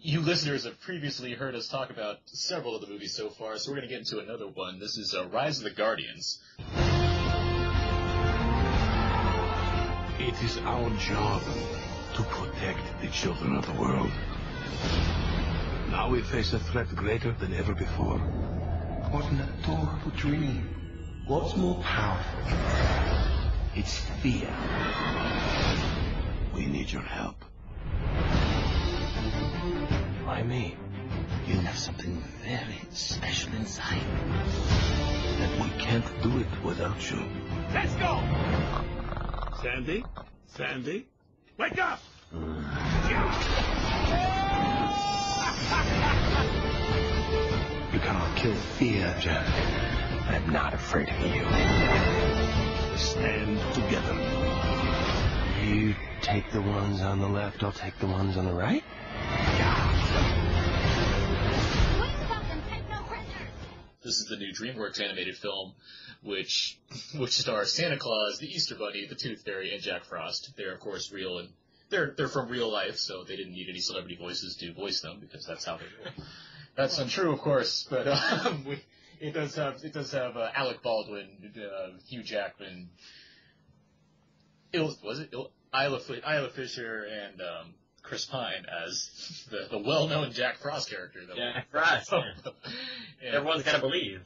you listeners have previously heard us talk about several of the movies so far, so we're going to get into another one. This is Rise of the Guardians. It is our job to protect the children of the world. Now we face a threat greater than ever before. What an adorable dream. What's more powerful? It's fear. We need your help. Why me? You have something very special inside. And we can't do it without you. Let's go! Sandy? Sandy? Wake up! You cannot kill fear, Jack. I'm not afraid of you. Stand together. You take the ones on the left, I'll take the ones on the right? This is the new DreamWorks animated film, which stars Santa Claus, the Easter Bunny, the Tooth Fairy, and Jack Frost. They're of course real, and they're from real life, so they didn't need any celebrity voices to voice them because that's how they roll. That's untrue, of course, but it does have Alec Baldwin, Hugh Jackman, Isla Fisher, and Chris Pine as the well-known Jack Frost character. Jack Frost. Yeah. Everyone's got to believe.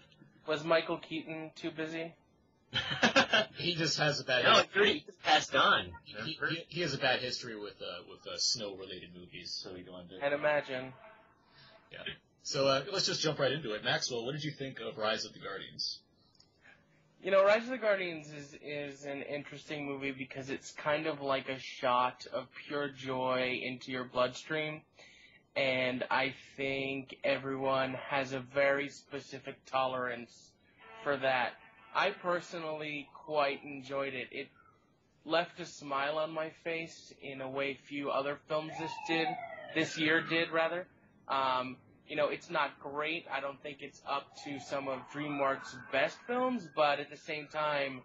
Was Michael Keaton too busy? He just has a bad. No, he just passed on. He has a bad history with snow-related movies, so he wanted to. I'd imagine. Yeah. So let's just jump right into it. Maxwell, what did you think of Rise of the Guardians? You know, Rise of the Guardians is an interesting movie because it's kind of like a shot of pure joy into your bloodstream. And I think everyone has a very specific tolerance for that. I personally quite enjoyed it. It left a smile on my face in a way few other films this year did. You know, it's not great. I don't think it's up to some of DreamWorks' best films, but at the same time,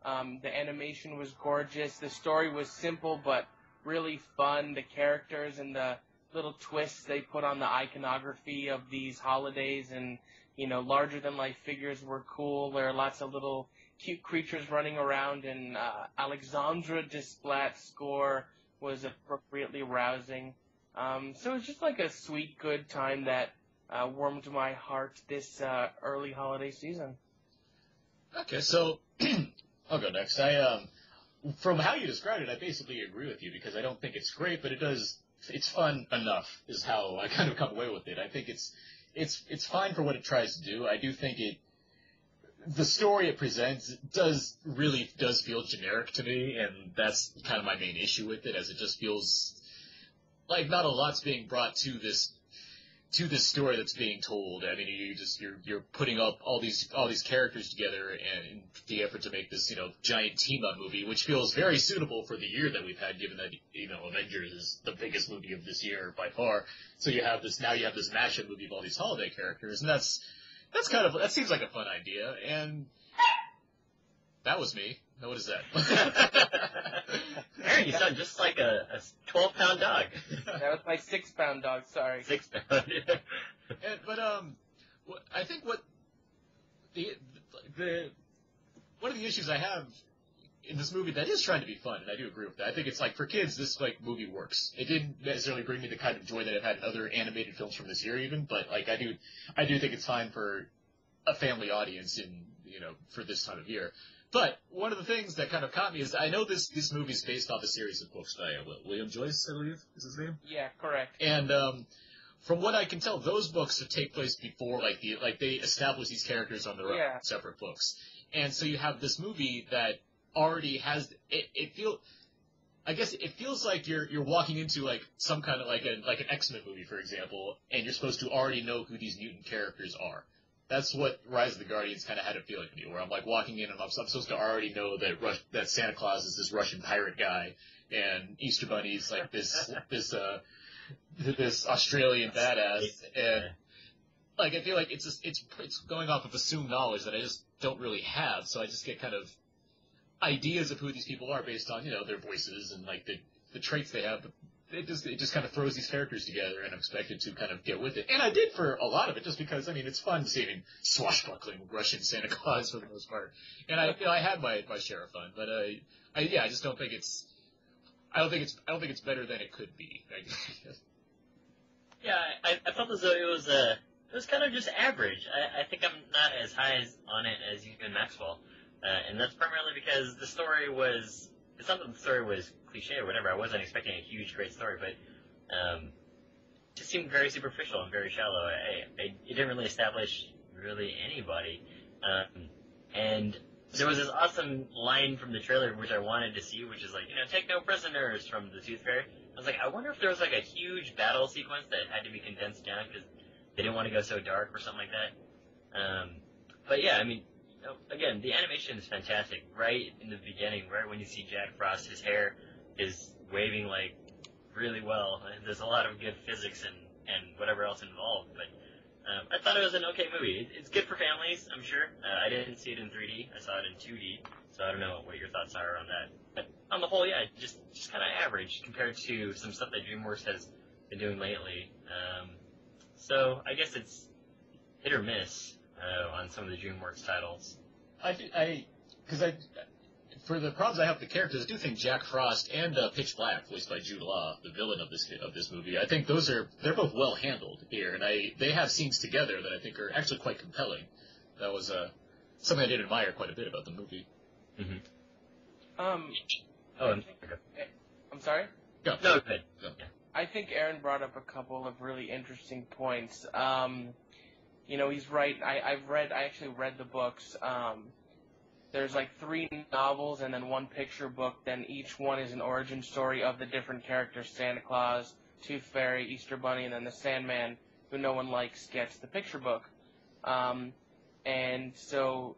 the animation was gorgeous. The story was simple but really fun. The characters and the little twists they put on the iconography of these holidays and, you know, larger-than-life figures were cool. There are lots of little cute creatures running around, and Alexandra Desplat's score was appropriately rousing. So it's just like a sweet, good time that warmed my heart this early holiday season. Okay, so I'll go next. From how you described it, I basically agree with you because I don't think it's great, but it's fun enough is how I kind of come away with it. I think it's fine for what it tries to do. I do think the story it presents does feel generic to me, and that's kind of my main issue with it, as it just feels like not a lot's being brought to this story that's being told. I mean, you're putting up all these characters together and the effort to make this, you know, giant team-up movie, which feels very suitable for the year that we've had, given that, you know, Avengers is the biggest movie of this year by far. So you have this mashup movie of all these holiday characters, and that seems like a fun idea, and that was me. Now, what is that? Aaron, you sound just like a 12-pound dog. That was my 6-pound dog, sorry. 6 pound. But I think one of the issues I have in this movie that is trying to be fun, and I do agree with that. I think it's like for kids, this like movie works. It didn't necessarily bring me the kind of joy that I've had in other animated films from this year, even. But like I do think it's fine for a family audience for this time of year. But one of the things that kind of caught me is I know this movie is based off a series of books by William Joyce, I believe is his name. Yeah, correct. And from what I can tell, those books take place before, they establish these characters on their own separate books. And so you have this movie that already has it feels like you're walking into like some kind of like an X-Men movie, for example, and you're supposed to already know who these mutant characters are. That's what Rise of the Guardians kind of had a feeling to me, where I'm like walking in and I'm supposed to already know that Santa Claus is this Russian pirate guy, and Easter Bunny's like this Australian badass, and like I feel like it's going off of assumed knowledge that I just don't really have, so I just get kind of ideas of who these people are based on their voices and like the traits they have. it just kind of throws these characters together, and I'm expected to kind of get with it. And I did for a lot of it, just because, I mean, it's fun to see swashbuckling Russian Santa Claus for the most part. And I had my share of fun, but I just don't think it's. I don't think it's better than it could be. Yeah, I felt as though it was kind of just average. I think I'm not as high on it as you and Maxwell, and that's primarily because the story was. It's not that the story was cliche or whatever. I wasn't expecting a huge, great story, but it just seemed very superficial and very shallow. It didn't really establish really anybody, and there was this awesome line from the trailer which I wanted to see, which is like, take no prisoners from the Tooth Fairy. I was like, I wonder if there was like a huge battle sequence that had to be condensed down because they didn't want to go so dark or something like that. But yeah, I mean, again, the animation is fantastic. Right in the beginning, right when you see Jack Frost, his hair is waving like really well. And there's a lot of good physics and whatever else involved. But I thought it was an okay movie. It's good for families, I'm sure. I didn't see it in 3D. I saw it in 2D. So I don't know what your thoughts are on that. But on the whole, yeah, just kind of average compared to some stuff that DreamWorks has been doing lately. So I guess it's hit or miss on some of the DreamWorks titles. For the problems I have with the characters, I do think Jack Frost and Pitch Black, voiced by Jude Law, the villain of this movie, I think they're both well handled here, and they have scenes together that I think are actually quite compelling. That was something I did admire quite a bit about the movie. Mm-hmm. I'm sorry? Go. No, good. Go. Yeah. I think Aaron brought up a couple of really interesting points. He's right. I actually read the books. There's like 3 novels and then 1 picture book. Then each one is an origin story of the different characters: Santa Claus, Tooth Fairy, Easter Bunny, and then the Sandman, who no one likes, gets the picture book. And so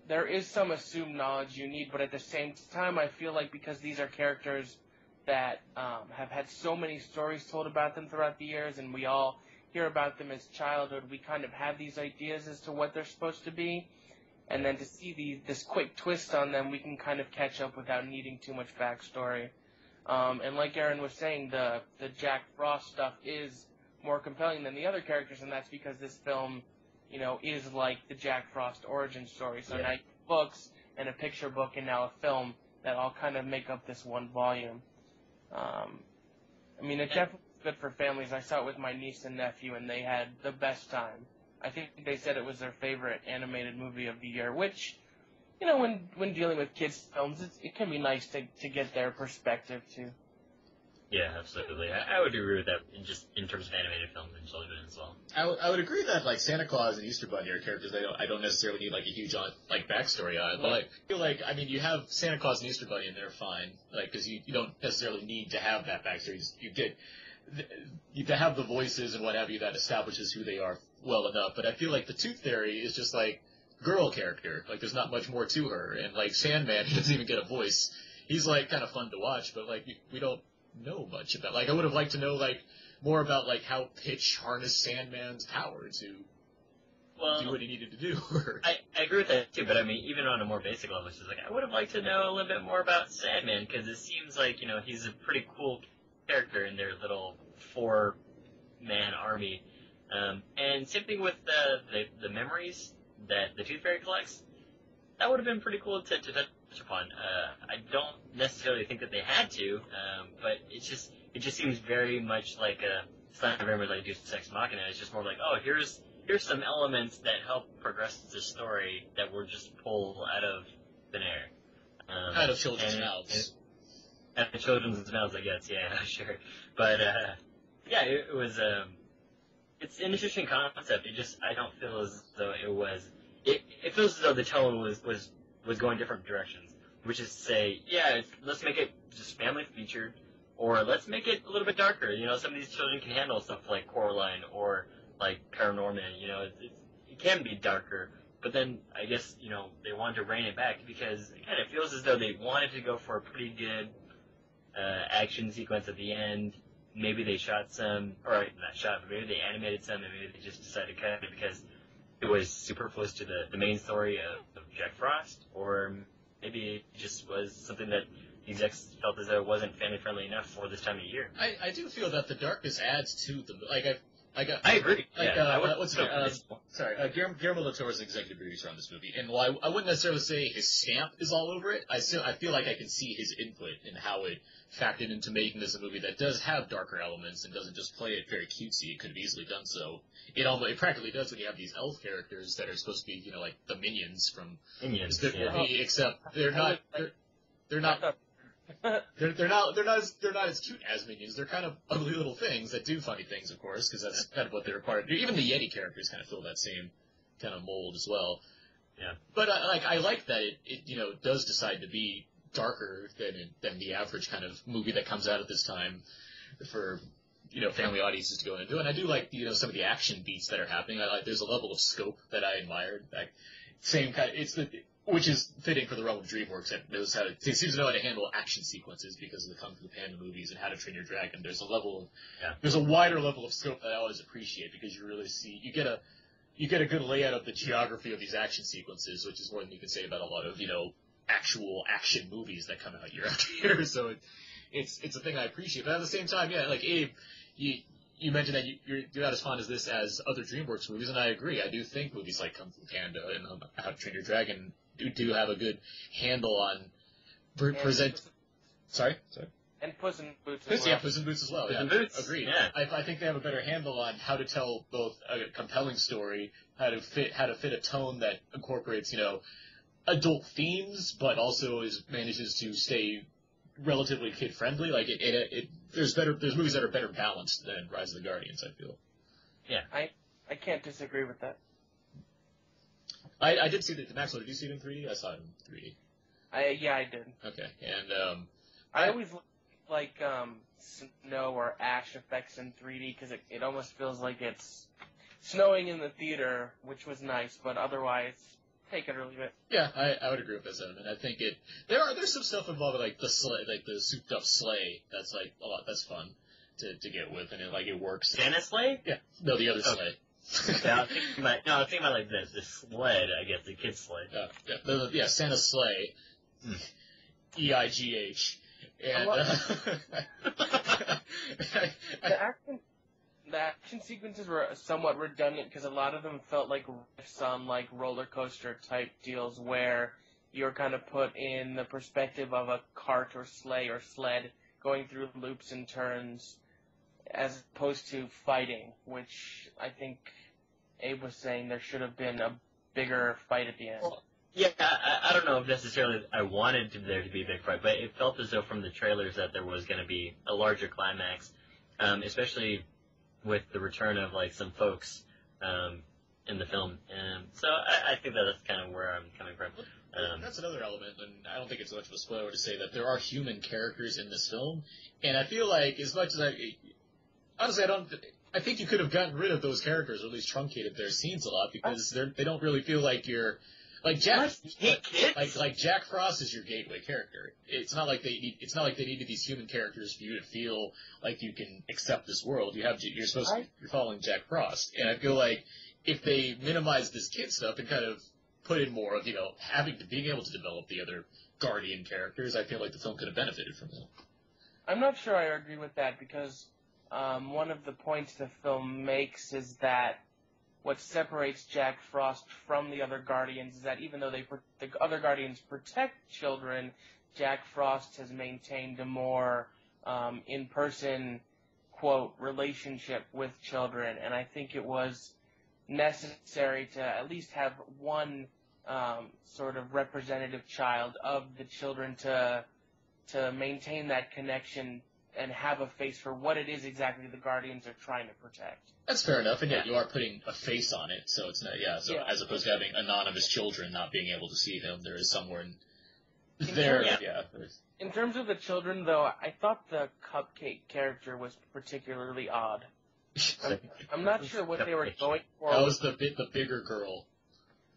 there is some assumed knowledge you need, but at the same time, I feel like because these are characters that have had so many stories told about them throughout the years, and we all hear about them as childhood, we kind of have these ideas as to what they're supposed to be, and then to see this quick twist on them, we can kind of catch up without needing too much backstory. And like Aaron was saying, the Jack Frost stuff is more compelling than the other characters, and that's because this film, is like the Jack Frost origin story. So now you have books and a picture book and now a film that all kind of make up this one volume. It definitely is good for families. I saw it with my niece and nephew, and they had the best time. I think they said it was their favorite animated movie of the year, which, when dealing with kids' films, it can be nice to get their perspective, too. Yeah, absolutely. I would agree with that in terms of animated films and children as well. I would agree that like Santa Claus and Easter Bunny are characters I don't necessarily need like a huge backstory on. But I feel like you have Santa Claus and Easter Bunny and they're fine, because you don't necessarily need to have that backstory. You have the voices and what have you that establishes who they are well enough. But I feel like the Tooth Fairy is just like girl character. Like there's not much more to her. And like Sandman, he doesn't even get a voice. He's like kind of fun to watch, but like we don't know much about. Like I would have liked to know more about how Pitch harnessed Sandman's power to do what he needed to do. I agree with that too, but even on a more basic level, it's just I would have liked to know a little bit more about Sandman, because it seems like he's a pretty cool character in their little 4-man army. And same thing with the memories that the Tooth Fairy collects. That would have been pretty cool to touch upon. I don't necessarily think that they had to, but it just seems very much like it's not very much like Deus Ex Machina. It's just more like, oh, here's some elements that help progress the story that were just pulled out of thin air. Out of children's mouths. Out of children's mouths, I guess. Yeah, sure. But yeah, it was. It's an interesting concept. I don't feel as though it was. It feels as though the tone was going different directions, which is to say, let's make it just family featured, or let's make it a little bit darker. Some of these children can handle stuff like Coraline or like Paranorman. It can be darker, but then I guess they wanted to rein it back because again, it feels as though they wanted to go for a pretty good action sequence at the end. Maybe they shot some, or not shot, but maybe they animated some, and maybe they just decided to cut it because it was superfluous to the main story of Jack Frost, or maybe it just was something that the execs felt as though it wasn't family-friendly enough for this time of year. I do feel that the darkness adds to the, like, I agree. Like, I would, what's his name? Guillermo del Toro is the executive producer on this movie, and while I wouldn't necessarily say his stamp is all over it, I feel like I can see his input in how it factored into making this a movie that does have darker elements and doesn't just play it very cutesy. It could have easily done so. It practically does when you have these elf characters that are supposed to be, you know, like the minions from Minions, this movie, except they're not. They're not. They're not as cute as minions. They're kind of ugly little things that do funny things, of course, because that's kind of what they're required to do. Even the Yeti characters kind of fill that same kind of mold as well. Yeah. But I like that it you know does decide to be darker than the average kind of movie that comes out at this time for you know family audiences to go into. And I do like you know some of the action beats that are happening. There's a level of scope that I admired. Like same kind. Which is fitting for the realm of DreamWorks that knows how to, it seems to know how to handle action sequences because of the Kung Fu Panda movies and How to Train Your Dragon. There's a wider level of scope that I always appreciate because you really see, you get a good layout of the geography of these action sequences, which is more than you can say about a lot of, you know, actual action movies that come out year after year. So it's a thing I appreciate. But at the same time, yeah, like Abe, you mentioned that you're not as fond of this as other DreamWorks movies, and I agree. I do think movies like Kung Fu Panda and How to Train Your Dragon do have a good handle on present. Sorry. And Puss in Boots. Yeah, Puss in Boots as well. Puss Yeah, in Boots. Agreed. Yeah. I think they have a better handle on how to tell both a compelling story, how to fit a tone that incorporates you know adult themes, but also manages to stay relatively kid friendly. Like there's movies that are better balanced than Rise of the Guardians. I feel. Yeah. I can't disagree with that. I did see that. Maxwell, did you see it in 3D? I saw it in 3D. I did. Okay, and I always like snow or ash effects in 3D because it almost feels like it's snowing in the theater, which was nice, but otherwise, take it or leave it. Yeah, I would agree with that sentiment. I think there's some stuff involved with like the sleigh, like the souped up sleigh. That's like a lot. That's fun to get with, and it works. Santa sleigh? Yeah, no, the other sleigh. Yeah, I was thinking about like the sled, I guess, the kid's sled. Yeah, Santa sleigh. EIGH. And the action sequences were somewhat redundant because a lot of them felt like riffs on like roller coaster type deals where you're kind of put in the perspective of a cart or sleigh or sled going through loops and turns as opposed to fighting, which I think Abe was saying there should have been a bigger fight at the end. Well, yeah, I don't know if necessarily I wanted there to be a big fight, but it felt as though from the trailers that there was going to be a larger climax, especially with the return of like some folks in the film. So I think that's kind of where I'm coming from. That's another element, and I don't think it's much of a spoiler to say that there are human characters in this film, and I feel like as much as honestly, I think you could have gotten rid of those characters or at least truncated their scenes a lot because they don't really feel like you're like Jack. Like Jack Frost is your gateway character. It's not like they needed these human characters for you to feel like you can accept this world. You're following Jack Frost, and I feel like if they minimize this kid stuff and kind of put in more of being able to develop the other Guardian characters, I feel like the film could have benefited from that. I'm not sure I agree with that because one of the points the film makes is that what separates Jack Frost from the other Guardians is that even though the other Guardians protect children, Jack Frost has maintained a more in-person, quote, relationship with children, and I think it was necessary to at least have one sort of representative child of the children to maintain that connection and have a face for what it is exactly the Guardians are trying to protect. That's fair enough, and yet you are putting a face on it, so it's not, as opposed to having anonymous children not being able to see him, there is somewhere there. In terms of the children, though, I thought the Cupcake character was particularly odd. I'm not sure what they were going for. That was the bigger girl.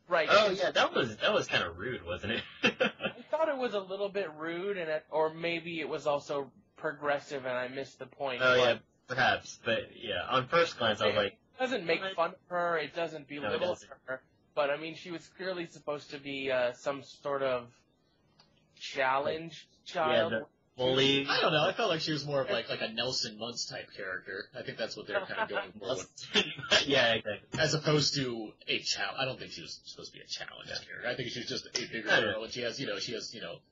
Right. Oh yeah, that was kind of rude, wasn't it? I thought it was a little bit rude, or maybe it was also progressive, and I missed the point. Oh yeah, perhaps. But yeah, on first glance, I was like, it doesn't make fun of her. It doesn't belittle her. But I mean, she was clearly supposed to be some sort of challenge child. Yeah, the bully. I don't know. I felt like she was more of like a Nelson Muntz type character. I think that's what they're kind of going for. Yeah, exactly. As opposed to a challenge. I don't think she was supposed to be a challenge character. I think she's just a bigger girl, and she has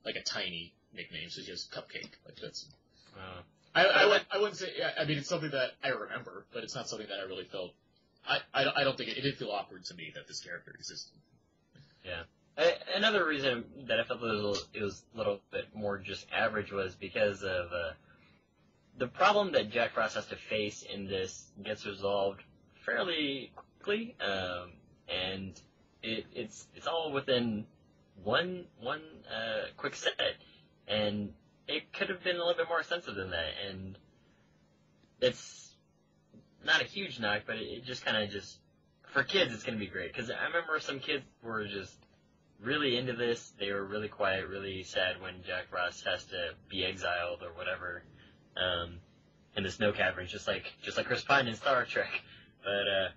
like a tiny nickname, so she has Cupcake. Like that's. I wouldn't say. I mean, it's something that I remember, but it's not something that I really felt. I don't think it didn't feel awkward to me that this character existed. Yeah. Another reason that I felt it was a little bit more just average was because of the problem that Jack Frost has to face in this gets resolved fairly quickly, and it's all within one quick set, and it could have been a little bit more extensive than that, and it's not a huge knock, but it just kind of just for kids it's going to be great, because I remember some kids were just really into this. They were really quiet, really sad when Jack Frost has to be exiled or whatever, in the snow caverns, just like Chris Pine in Star Trek. But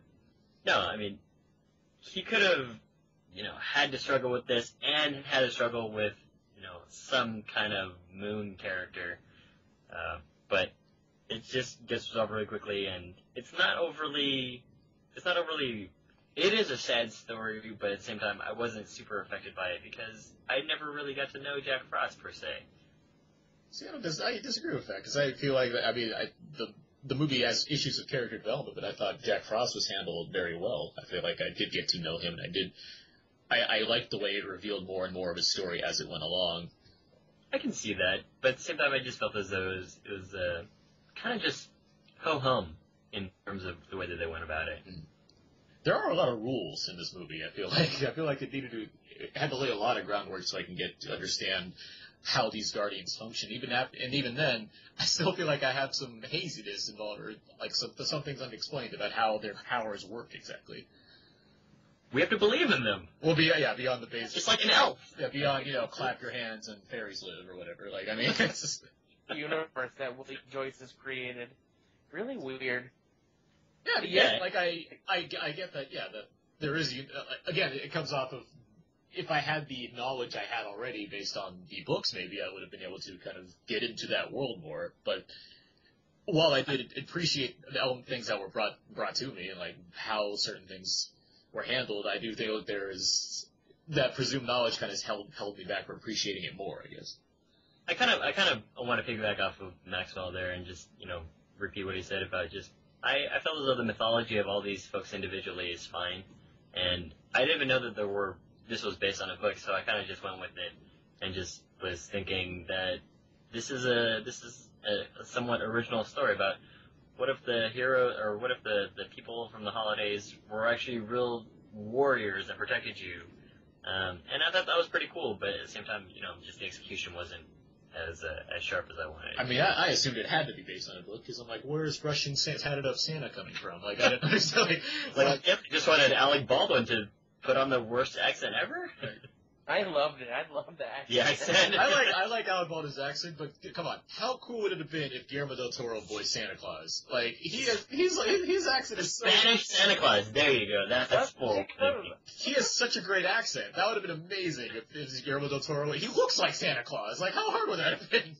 no, I mean, he could have, had to struggle with this and had to struggle with, some kind of moon character. But it just gets resolved really quickly, and it's not overly. It is a sad story, but at the same time, I wasn't super affected by it because I never really got to know Jack Frost per se. See, I disagree with that because I feel like the movie has issues of character development, but I thought Jack Frost was handled very well. I feel like I did get to know him, and I liked the way it revealed more and more of his story as it went along. I can see that, but at the same time, I just felt as though it was kind of just ho-hum in terms of the way that they went about it. There are a lot of rules in this movie. I feel like it had to lay a lot of groundwork so I can get to understand how these Guardians function. Even then, I still feel like I have some haziness involved, or like some things unexplained about how their powers work exactly. We have to believe in them. Well, beyond the basics. Just like an elf. Yeah, beyond clap your hands and fairies live or whatever. Like, I mean, it's just the universe that Willie Joyce has created. Really weird. Yeah. Like I get that. Yeah, that there is. Again, it comes off of if I had the knowledge I had already based on the books, maybe I would have been able to kind of get into that world more. But while I did appreciate the things that were brought to me and like how certain things were handled, I do think that there is that presumed knowledge kind of held me back from appreciating it more, I guess. I kind of want to piggyback off of Maxwell there and just repeat what he said about just. I felt as though the mythology of all these folks individually is fine, and I didn't even know that this was based on a book, so I kind of just went with it and just was thinking that this is a somewhat original story about what if the hero or what if the people from the holidays were actually real warriors that protected you, and I thought that was pretty cool, but at the same time, just the execution wasn't as sharp as I wanted. I mean, I assumed it had to be based on a book because I'm like, where's Russian tatted up Santa coming from? Like, I didn't understand. Yep, you just wanted Alec Baldwin to put on the worst accent ever. I loved it. I loved the accent. Yeah, I said. I like Alec Baldwin's accent, but come on, how cool would it have been if Guillermo del Toro voiced Santa Claus? Like, his accent is so Spanish Santa Claus. There you go. That's full. He has such a great accent. That would have been amazing if it was Guillermo del Toro. He looks like Santa Claus. Like, how hard would that have been?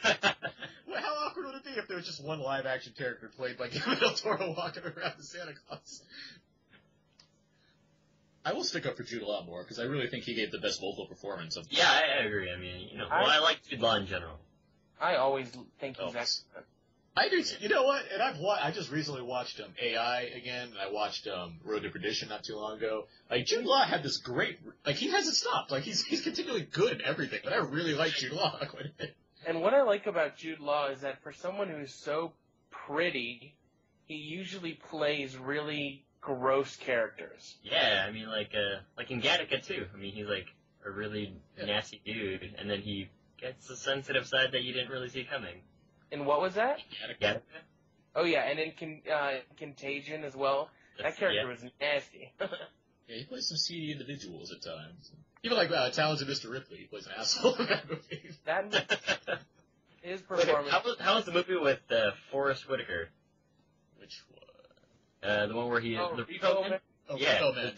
How awkward would it be if there was just one live action character played by Guillermo del Toro walking around as Santa Claus? I will stick up for Jude Law more because I really think he gave the best vocal performance of. Yeah, I agree. I mean, I like Jude Law in general. I always think he's excellent. I do. You know what? And I just recently watched AI again, and I watched Road to Perdition not too long ago. Like Jude Law had this great, like he hasn't stopped. Like he's continually good at everything. But I really like Jude Law quite a bit. And what I like about Jude Law is that for someone who's so pretty, he usually plays really gross characters. Yeah, I mean, like in Gattaca too. I mean, he's like a really nasty dude, and then he gets a sensitive side that you didn't really see coming. And what was that? Gattaca. Oh yeah, and in Contagion as well. That character was nasty. Yeah, he plays some seedy individuals at times. Even like Talented Mr. Ripley, he plays an asshole in that movie. His performance. How was the movie with Forrest Whitaker? Which one? The one where he is the Republican? Oh man,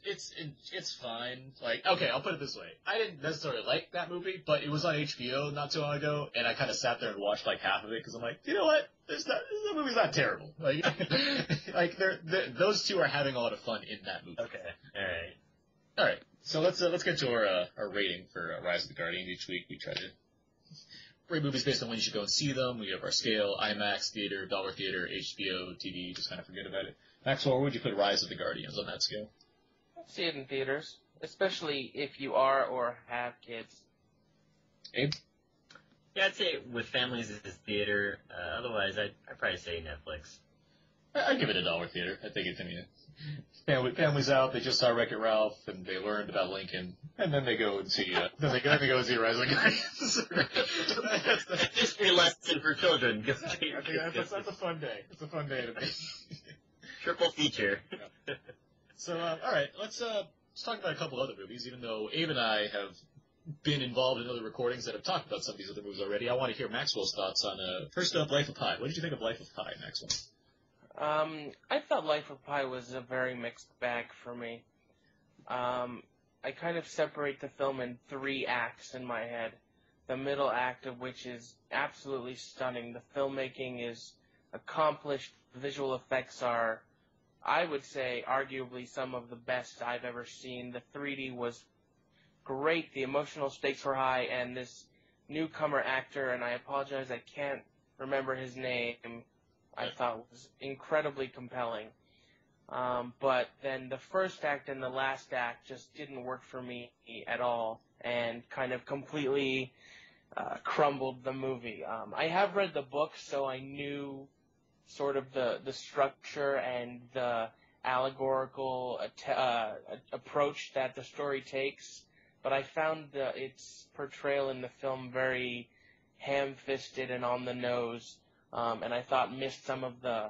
it's fine. Like, okay, I'll put it this way: I didn't necessarily like that movie, but it was on HBO not too long ago, and I kind of sat there and watched like half of it because I'm like, you know what? This movie's not terrible. Like, like those two are having a lot of fun in that movie. Okay, all right. So let's get to our rating for Rise of the Guardians. Each week we try to rate movies based on when you should go and see them. We have our scale: IMAX, theater, Dollar Theater, HBO, TV. Just kind of forget about it. Maxwell, where would you put Rise of the Guardians on that scale? See it in theaters, especially if you are or have kids. Abe? Yeah, I'd say with families it's theater. Otherwise, I'd probably say Netflix. I'd give it a Dollar Theater. I think it's, families out, they just saw Wreck-It Ralph, and they learned about Lincoln, and then they go and see, then they go and see Rise of the Guardians. That's history lesson for children. Go that's a fun day. It's a fun day to me. Triple feature. Yeah. So, all right, let's talk about a couple other movies, even though Abe and I have been involved in other recordings that have talked about some of these other movies already. I want to hear Maxwell's thoughts on, first up, Life of Pi. What did you think of Life of Pi, Maxwell? I thought Life of Pi was a very mixed bag for me. I kind of separate the film in 3 acts in my head, the middle act of which is absolutely stunning. The filmmaking is accomplished, the visual effects are, I would say, arguably some of the best I've ever seen. The 3D was great, the emotional stakes were high, and this newcomer actor, and I apologize, I can't remember his name, I thought was incredibly compelling. But then the first act and the last act just didn't work for me at all, and kind of completely crumbled the movie. I have read the book, so I knew sort of the structure and the allegorical approach that the story takes, but I found its portrayal in the film very ham-fisted and on the nose, and I thought missed some of the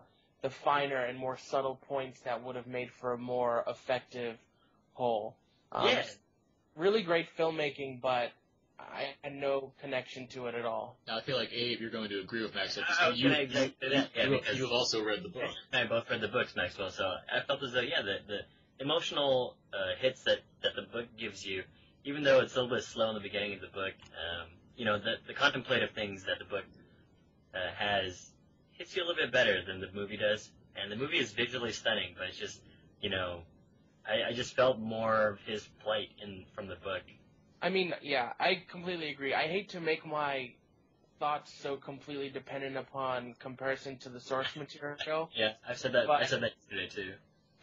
finer and more subtle points that would have made for a more effective whole. Really great filmmaking, but I had no connection to it at all. Now, I feel like, Abe, you're going to agree with Maxwell. You've also read the book. I both read the books, Maxwell, so I felt as though, the emotional hits that the book gives you, even though it's a little bit slow in the beginning of the book, the contemplative things that the book has hits you a little bit better than the movie does. And the movie is visually stunning, but it's just, I just felt more of his plight from the book. I mean, yeah, I completely agree. I hate to make my thoughts so completely dependent upon comparison to the source material. Yeah, I said that yesterday too.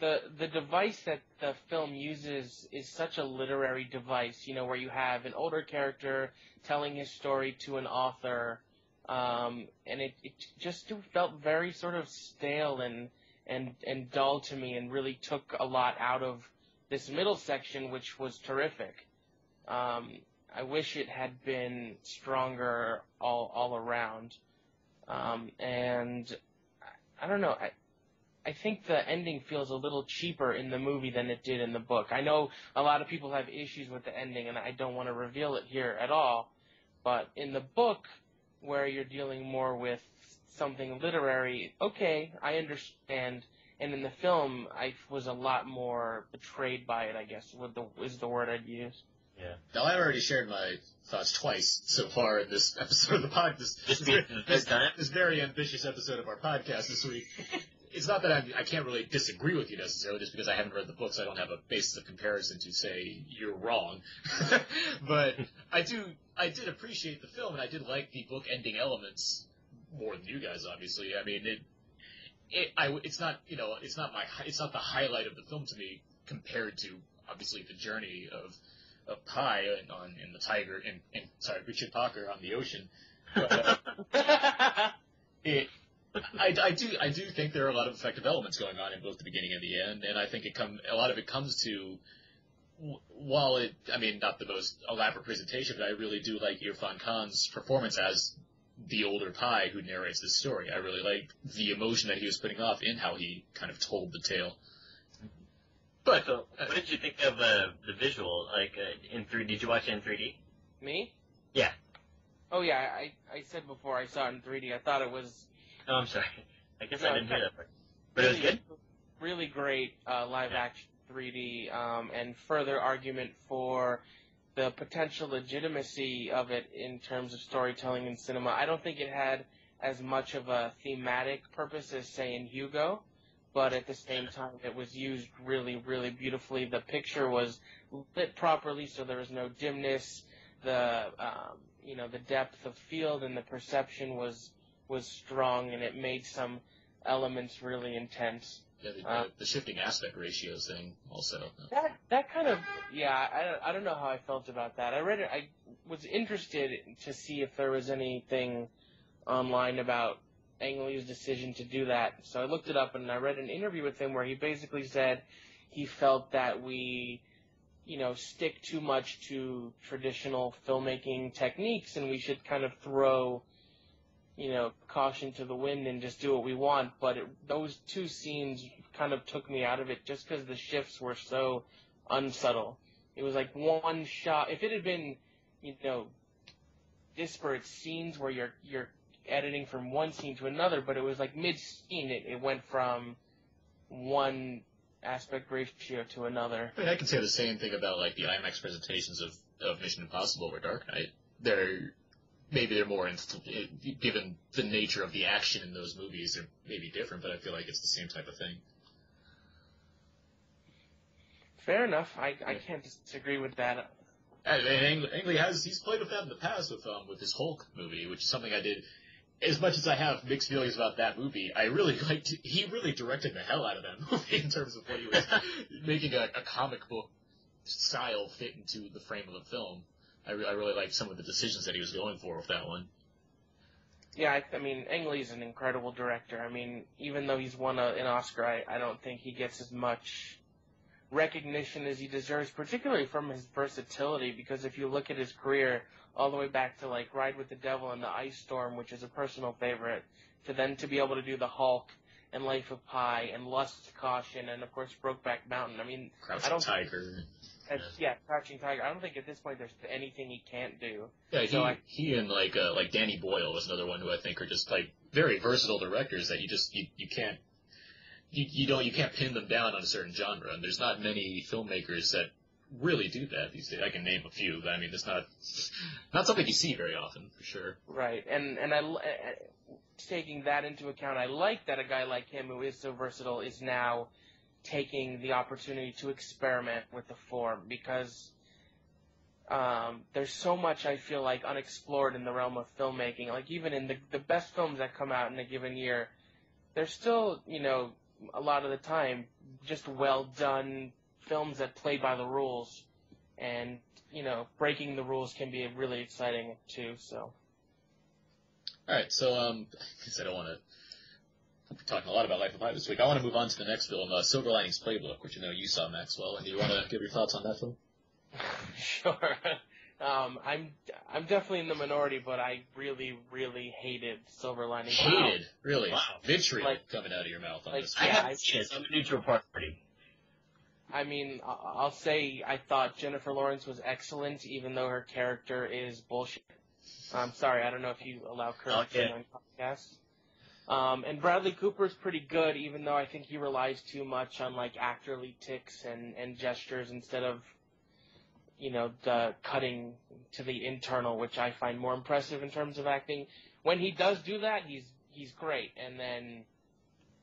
The device that the film uses is such a literary device, where you have an older character telling his story to an author, and it just felt very sort of stale and dull to me, and really took a lot out of this middle section, which was terrific. I wish it had been stronger all around. And I don't know, I think the ending feels a little cheaper in the movie than it did in the book. I know a lot of people have issues with the ending, and I don't want to reveal it here at all, but in the book, where you're dealing more with something literary, okay, I understand. And in the film, I was a lot more betrayed by it, I guess, is the word I'd use. Yeah. Now, I've already shared my thoughts twice so far in this episode of the podcast. This very ambitious episode of our podcast this week. It's not that I can't really disagree with you necessarily, just because I haven't read the books, I don't have a basis of comparison to say you're wrong. But I did appreciate the film, and I did like the book ending elements more than you guys, obviously. I mean, it's not the highlight of the film to me compared to obviously the journey of Pi in the Tiger and Richard Parker on the ocean. But, I do think there are a lot of effective elements going on in both the beginning and the end, and I think a lot of it comes to, while not the most elaborate presentation, but I really do like Irfan Khan's performance as the older Pi who narrates this story. I really like the emotion that he was putting off in how he kind of told the tale. But so, what did you think of the visual, in 3D? Did you watch it in 3D? Me? Yeah. Oh yeah, I said before I saw it in 3D. I thought it was. Oh, I'm sorry. I guess I didn't hear that part. But it was good? really great live action 3D, and further argument for the potential legitimacy of it in terms of storytelling in cinema. I don't think it had as much of a thematic purpose as, say, in Hugo, but at the same time, it was used really, really beautifully. The picture was lit properly, so there was no dimness. The the depth of field and the perception was strong, and it made some elements really intense. Yeah, the shifting aspect ratios thing also. That kind of, I don't know how I felt about that. I read it. I was interested to see if there was anything online about Ang Lee's decision to do that. So I looked it up, and I read an interview with him where he basically said he felt that we, stick too much to traditional filmmaking techniques, and we should kind of throw, caution to the wind and just do what we want. But those two scenes kind of took me out of it just because the shifts were so unsubtle. It was like one shot. If it had been, disparate scenes where you're editing from one scene to another, but it was like mid-scene, it went from one aspect ratio to another. I mean, I can say the same thing about like the IMAX presentations of Mission Impossible or Dark Knight. They're more, given the nature of the action in those movies, they're maybe different, but I feel like it's the same type of thing. Fair enough. I can't disagree with that. And Ang Lee he's played with that in the past with his Hulk movie, which is something I did. As much as I have mixed feelings about that movie, I really liked. He really directed the hell out of that movie in terms of what he was making a comic book style fit into the frame of the film. I really liked some of the decisions that he was going for with that one. Yeah, I mean, Ang Lee's an incredible director. I mean, even though he's won an Oscar, I don't think he gets as much recognition as he deserves, particularly from his versatility, because if you look at his career all the way back to like Ride with the Devil and The Ice Storm, which is a personal favorite, to be able to do The Hulk and Life of Pi and Lust, Caution, and of course Brokeback Mountain. I mean, Crouching Tiger. Crouching Tiger. I don't think at this point there's anything he can't do. Yeah, he and like Danny Boyle was another one who I think are just like very versatile directors that you can't. You can't pin them down on a certain genre, and there's not many filmmakers that really do that these days. I can name a few, but I mean, it's not something you see very often, for sure. Right, and taking that into account, I like that a guy like him, who is so versatile, is now taking the opportunity to experiment with the form, because there's so much, I feel like, unexplored in the realm of filmmaking. Like, even in the best films that come out in a given year, there's still, a lot of the time, just well-done films that play by the rules, and, breaking the rules can be really exciting, too, so. All right, so, because I don't want to be talking a lot about Life of Pi this week, I want to move on to the next film, Silver Linings Playbook, which you saw, Maxwell, and do you want to give your thoughts on that film? Sure. I'm definitely in the minority, but I really, really hated Silver Linings. Hated? Really? Wow. Vitriol coming out of your mouth on this I one. haven't seen it, so I'm a neutral party. I mean, I'll say I thought Jennifer Lawrence was excellent, even though her character is bullshit. I'm sorry, I don't know if you allow correction on podcasts. And Bradley Cooper's pretty good, even though I think he relies too much on like actorly tics and gestures instead of, the cutting to the internal, which I find more impressive in terms of acting. When he does do that, he's great. And then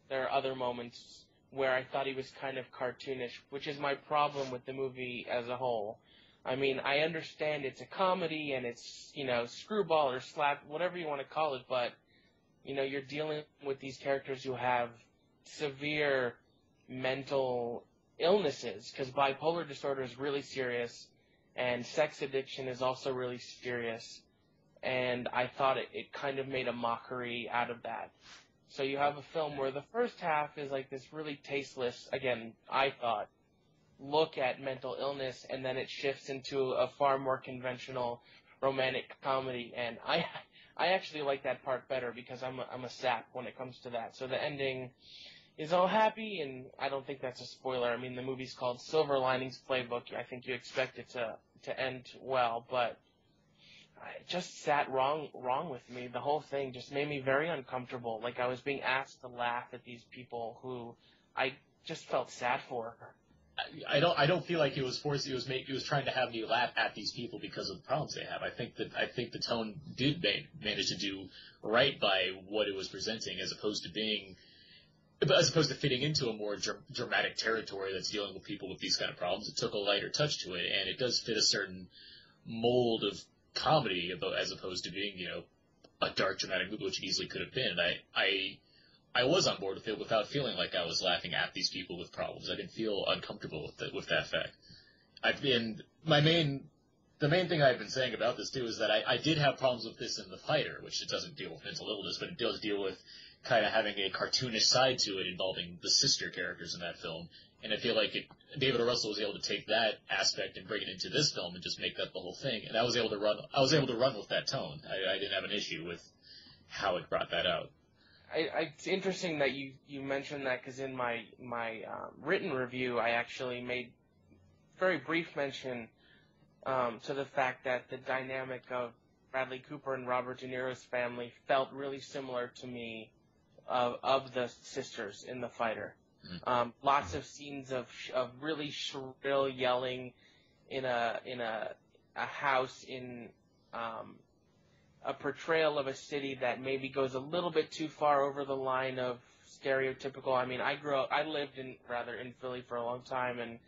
there are other moments where I thought he was kind of cartoonish, which is my problem with the movie as a whole. I mean, I understand it's a comedy and it's, screwball or slap, whatever you want to call it, but, you're dealing with these characters who have severe mental illnesses, because bipolar disorder is really serious, and sex addiction is also really serious, and I thought it kind of made a mockery out of that. So you have a film where the first half is like this really tasteless, again, I thought, look at mental illness, and then it shifts into a far more conventional romantic comedy, and I actually like that part better because I'm a sap when it comes to that. So the ending is all happy, and I don't think that's a spoiler. I mean, the movie's called Silver Linings Playbook. I think you expect it to end well, but it just sat wrong with me. The whole thing just made me very uncomfortable. Like I was being asked to laugh at these people who I just felt sad for her. I don't feel like he was forced. He was trying to have me laugh at these people because of the problems they have. I think the tone did manage to do right by what it was presenting, as opposed to fitting into a more dramatic territory that's dealing with people with these kind of problems. It took a lighter touch to it, and it does fit a certain mold of comedy, as opposed to being, a dark, dramatic movie, which it easily could have been. I was on board with it without feeling like I was laughing at these people with problems. I didn't feel uncomfortable with that fact. The main thing I've been saying about this too is that I did have problems with this in The Fighter, which it doesn't deal with mental illness, but it does deal with kind of having a cartoonish side to it involving the sister characters in that film. And I feel like David O. Russell was able to take that aspect and bring it into this film and just make that the whole thing. And I was able to run with that tone. I didn't have an issue with how it brought that out. It's interesting that you mentioned that, because in my written review, I actually made very brief mention to the fact that the dynamic of Bradley Cooper and Robert De Niro's family felt really similar to me of the sisters in The Fighter. Lots of scenes of really shrill yelling in a house in a portrayal of a city that maybe goes a little bit too far over the line of stereotypical. I mean, I lived in Philly for a long time, and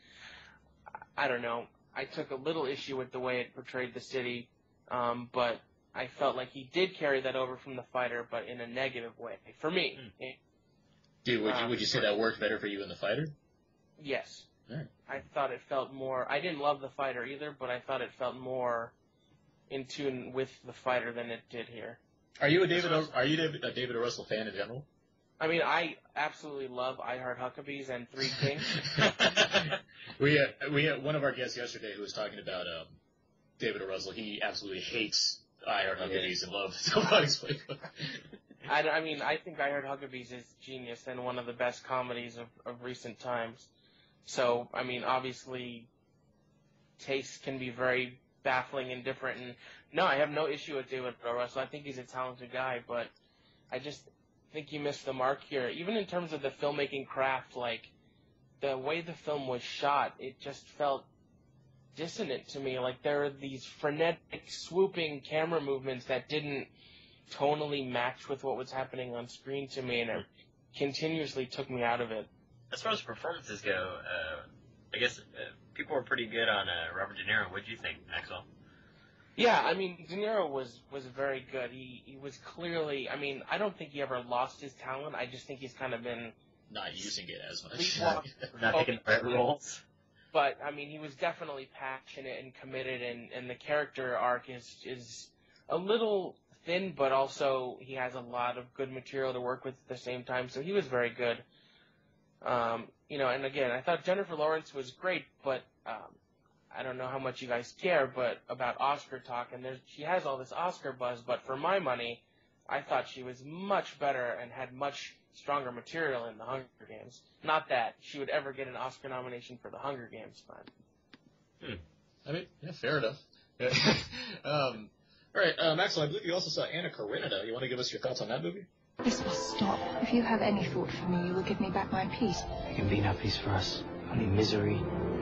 I don't know, I took a little issue with the way it portrayed the city, but I felt like he did carry that over from The Fighter, but in a negative way, for me. Dude, would you say that worked better for you in The Fighter? Yes. Right. I thought it felt more, I didn't love The Fighter either, but I thought it felt more in tune with The Fighter than it did here. Are you a David O. Russell fan in general? I mean, I absolutely love I Heart Huckabees and Three Kings. we had one of our guests yesterday who was talking about David O. Russell. He absolutely hates I Heart Huckabees and loves Linings Playbook. I mean, I think I Heart Huckabees is genius and one of the best comedies of recent times. So, I mean, obviously, tastes can be very baffling and different. And no, I have no issue with David O. Russell. I think he's a talented guy, but I just think he missed the mark here. Even in terms of the filmmaking craft, like the way the film was shot, it just felt dissonant to me. Like there were these frenetic, swooping camera movements that didn't tonally match with what was happening on screen to me, and it continuously took me out of it. As far as performances go, I guess people were pretty good on Robert De Niro. What did you think, Maxwell? Yeah, I mean, De Niro was very good. He was clearly, I mean, I don't think he ever lost his talent. I just think he's kind of been not using it as much. Not taking the right roles. But, I mean, he was definitely passionate and committed, and the character arc is a little thin, but also he has a lot of good material to work with at the same time, so he was very good. And again, I thought Jennifer Lawrence was great, but I don't know how much you guys care, but about Oscar talk, and she has all this Oscar buzz, but for my money, I thought she was much better and had much stronger material in The Hunger Games. Not that she would ever get an Oscar nomination for The Hunger Games, but... I mean, yeah, fair enough. All right, Maxwell, I believe you also saw Anna Karenina. You want to give us your thoughts on that movie? This must stop. If you have any thought for me, you will give me back my peace. There can be no peace for us. Only misery,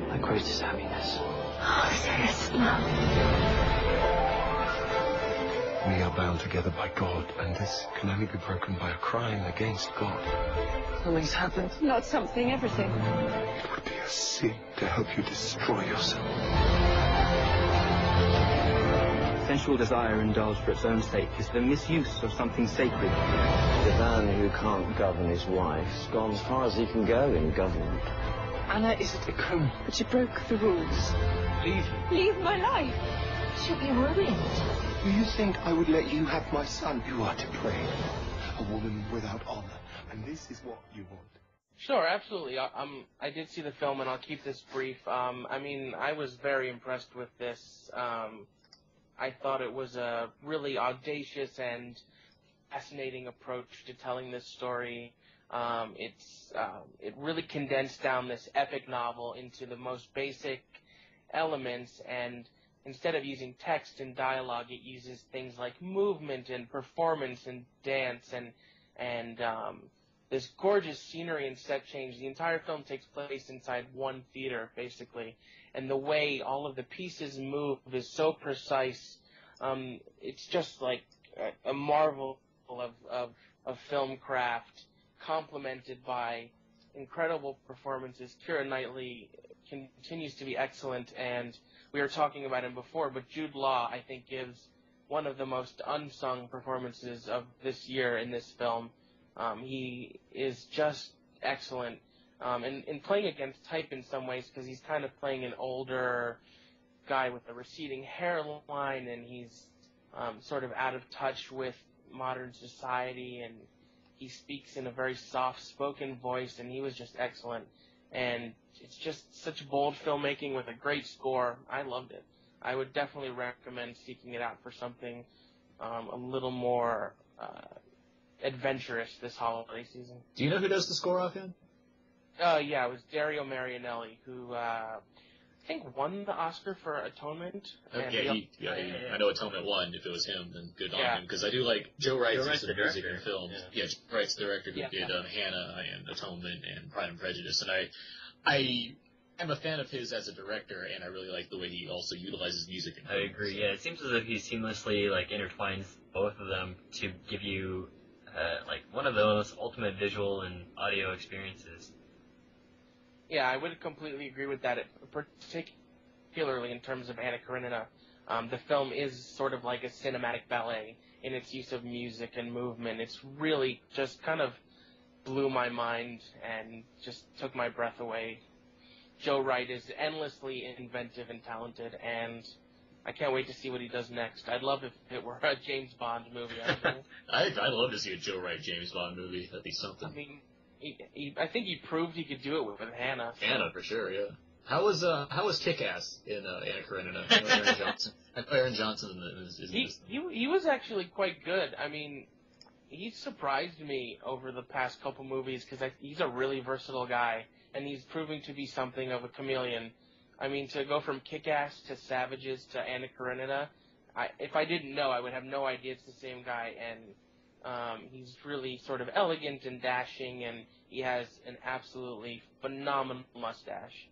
like greatest happiness. Oh, dearest love. We are bound together by God, and this can only be broken by a crime against God. Something's happened. Not something, everything. It would be a sin to help you destroy yourself. Sensual desire indulged for its own sake is the misuse of something sacred. The man who can't govern his wife's gone as far as he can go in government. Anna isn't a criminal, but she broke the rules. Leave. Leave my life. She'll be ruined. Do you think I would let you have my son? You are depraved. A woman without honor. And this is what you want. Sure, absolutely. I did see the film, and I'll keep this brief. I mean, I was very impressed with this. I thought it was a really audacious and fascinating approach to telling this story. It really condensed down this epic novel into the most basic elements, and instead of using text and dialogue, it uses things like movement and performance and dance and this gorgeous scenery and set change. The entire film takes place inside one theater, basically, and the way all of the pieces move is so precise. It's just like a marvel of film craft, complemented by incredible performances. Keira Knightley continues to be excellent, and we were talking about him before, but Jude Law, I think, gives one of the most unsung performances of this year in this film. He is just excellent, and playing against type in some ways, because he's kind of playing an older guy with a receding hairline, and he's sort of out of touch with modern society, and he speaks in a very soft-spoken voice, and he was just excellent. And it's just such bold filmmaking with a great score. I loved it. I would definitely recommend seeking it out for something a little more adventurous this holiday season. Do you know who does the score offhand? Yeah, it was Dario Marianelli, who I think won the Oscar for Atonement. I know Atonement won. If it was him, then good on Yeah. him. Because I do like Joe Wright's use the of music director. in films. Yeah. Joe Wright's the director who Yeah. did Hannah and Atonement and Pride and Prejudice. And I am a fan of his as a director, and I really like the way he also utilizes music in I films. agree. Yeah, it seems as if he seamlessly intertwines both of them to give you one of those ultimate visual and audio experiences. Yeah, I would completely agree with that, particularly in terms of Anna Karenina. The film is sort of like a cinematic ballet in its use of music and movement. It's really just kind of blew my mind and just took my breath away. Joe Wright is endlessly inventive and talented, and I can't wait to see what he does next. I'd love if it were a James Bond movie. I'd love to see a Joe Wright James Bond movie. That'd be something. I mean, I think he proved he could do it with Hannah. So. Hannah, for sure, yeah. How was Kick-Ass in Anna Karenina? I know Aaron Johnson. Aaron Johnson is He was actually quite good. I mean, he surprised me over the past couple movies because he's a really versatile guy, and he's proving to be something of a chameleon. I mean, to go from Kick-Ass to Savages to Anna Karenina, if I didn't know, I would have no idea it's the same guy, and he's really sort of elegant and dashing, and he has an absolutely phenomenal mustache.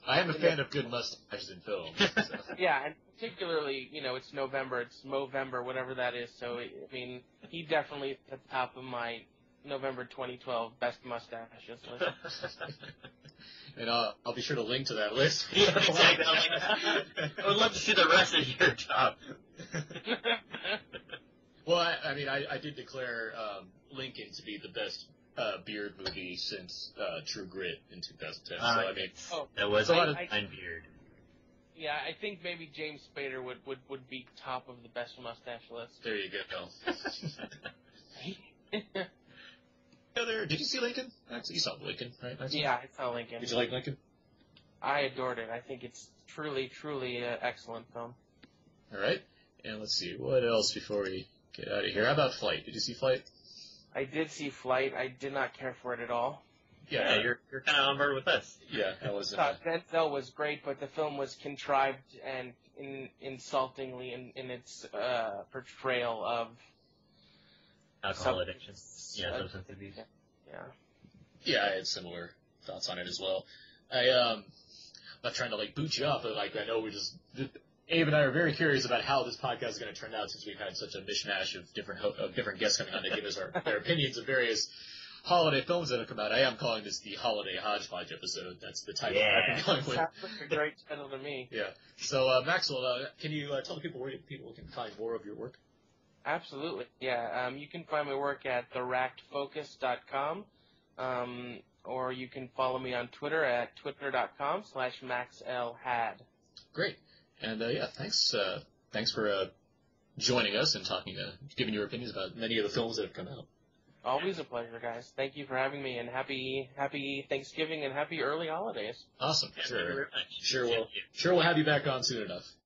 I am a fan of good mustaches in films. So. Yeah, and particularly, it's November, it's Movember, whatever that is, so, I mean, he definitely is at the top of my November 2012 best mustaches list. And I'll be sure to link to that list. Yeah, exactly. I would love to see the rest of your top. Well, I did declare Lincoln to be the best beard movie since True Grit in 2010. That was a fine beard. Yeah, I think maybe James Spader would be top of the best mustache list. There you go. Did you see Lincoln? Actually, you saw Lincoln, right? Yeah, I saw Lincoln. Did you like Lincoln? I adored it. I think it's truly, truly an excellent film. All right. And let's see. What else before we get out of here? How about Flight? Did you see Flight? I did see Flight. I did not care for it at all. Yeah, you're kind of on board with us. Yeah, that was. Denzel was great, but the film was contrived and insultingly in its portrayal of alcohol addiction. Yeah, substance abuse. Yeah. Yeah, I had similar thoughts on it as well. I'm not trying to boot you up, but I know Abe and I are very curious about how this podcast is going to turn out since we've had such a mishmash of different guests coming on to give us their opinions of various holiday films that have come out. I am calling this the Holiday Hodgepodge episode. That's the title I've been going with. Sounds like a great title to me. Yeah. So, Maxwell, can you tell the people where people can find more of your work? Absolutely. Yeah. You can find my work at theractedfocus.com, or you can follow me on Twitter at twitter.com/MaxLHad. Great. And, thanks for joining us and giving your opinions about many of the films that have come out. Always a pleasure, guys. Thank you for having me, and happy Thanksgiving and happy early holidays. Awesome. Thank you very much. Sure we'll have you back on soon enough.